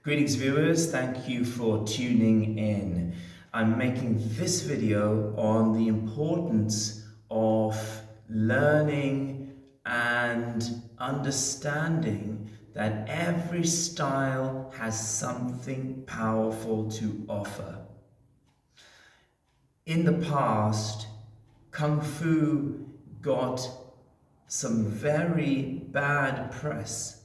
Greetings viewers, thank you for tuning in. I'm making this video on the importance of learning and understanding that every style has something powerful to offer. In the past, Kung Fu got some very bad press.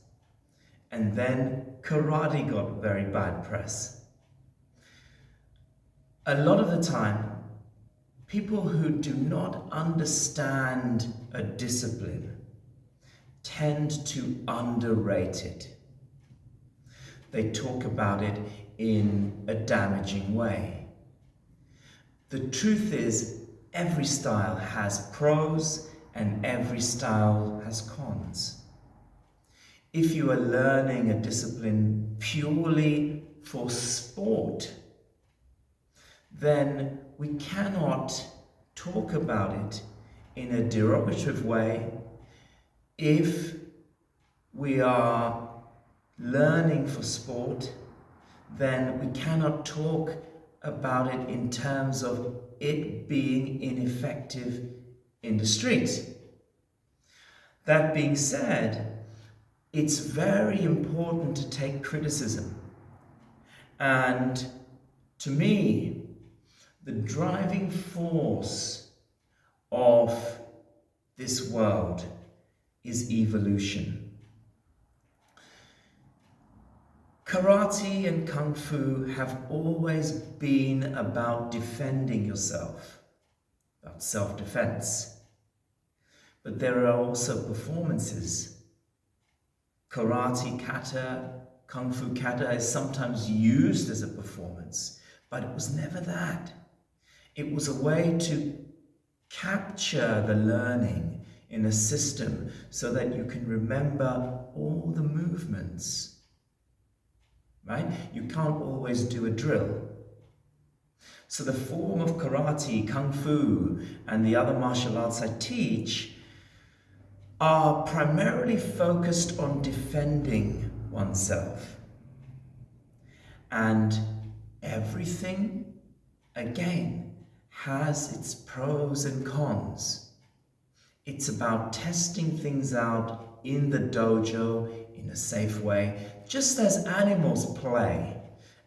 And then karate got very bad press. A lot of the time, people who do not understand a discipline tend to underrate it. They talk about it in a damaging way. The truth is, every style has pros and every style has cons. If you are learning a discipline purely for sport, then we cannot talk about it in a derogative way. If we are learning for sport, then we cannot talk about it in terms of it being ineffective in the street. That being said, it's very important to take criticism. And to me, the driving force of this world is evolution. Karate and Kung Fu have always been about defending yourself, about self-defense. But there are also performances. Karate kata, Kung Fu kata is sometimes used as a performance, but it was never that. It was a way to capture the learning in a system so that you can remember all the movements, right? You can't always do a drill. So the form of karate, Kung Fu, and the other martial arts I teach are primarily focused on defending oneself. And everything, again, has its pros and cons. It's about testing things out in the dojo in a safe way, just as animals play.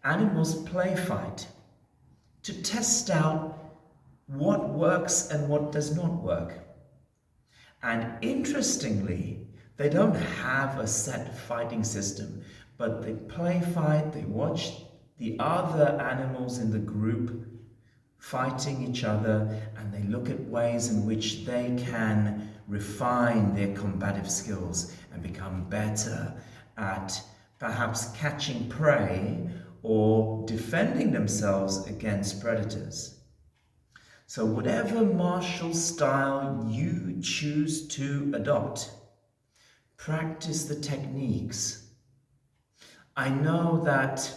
Animals play fight to test out what works and what does not work. And interestingly, they don't have a set fighting system, but they play fight, they watch the other animals in the group fighting each other, and they look at ways in which they can refine their combative skills and become better at perhaps catching prey or defending themselves against predators. So whatever martial style you choose to adopt, practice the techniques. I know that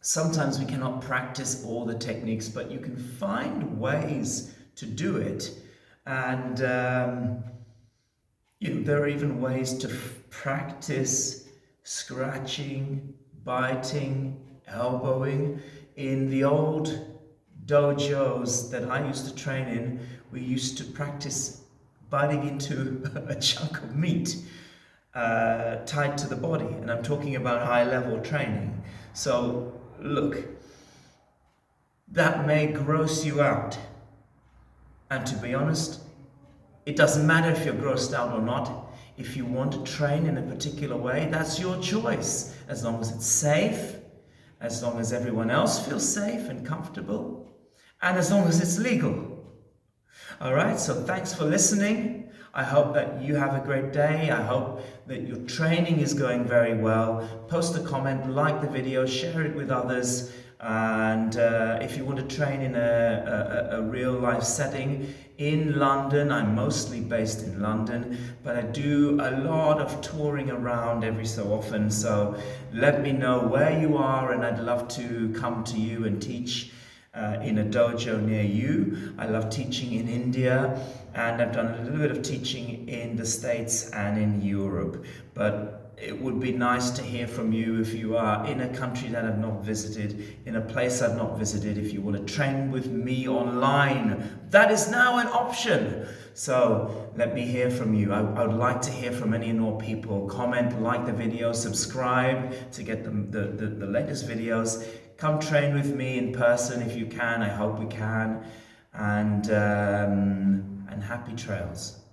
sometimes we cannot practice all the techniques, but you can find ways to do it. And there are even ways to practice scratching, biting, elbowing. In the old dojos that I used to train in, we used to practice biting into a chunk of meat tied to the body, and I'm talking about high-level training. So look, that may gross you out, and to be honest, it doesn't matter if you're grossed out or not. If you want to train in a particular way, that's your choice, as long as it's safe, as long as everyone else feels safe and comfortable, and as long as it's legal. All right, so thanks for listening. I hope that you have a great day. I hope that your training is going very well. Post a comment, like the video, share it with others. And if you want to train in a real life setting in London, I'm mostly based in London, but I do a lot of touring around every so often. So let me know where you are, and I'd love to come to you and teach in a dojo near you. I love teaching in India, and I've done a little bit of teaching in the States and in Europe. But it would be nice to hear from you if you are in a country that I've not visited, in a place I've not visited. If you want to train with me online, that is now an option. So let me hear from you. I would like to hear from any and all people. Comment, like the video, subscribe to get the latest videos. Come train with me in person if you can. I hope we can. And happy trails.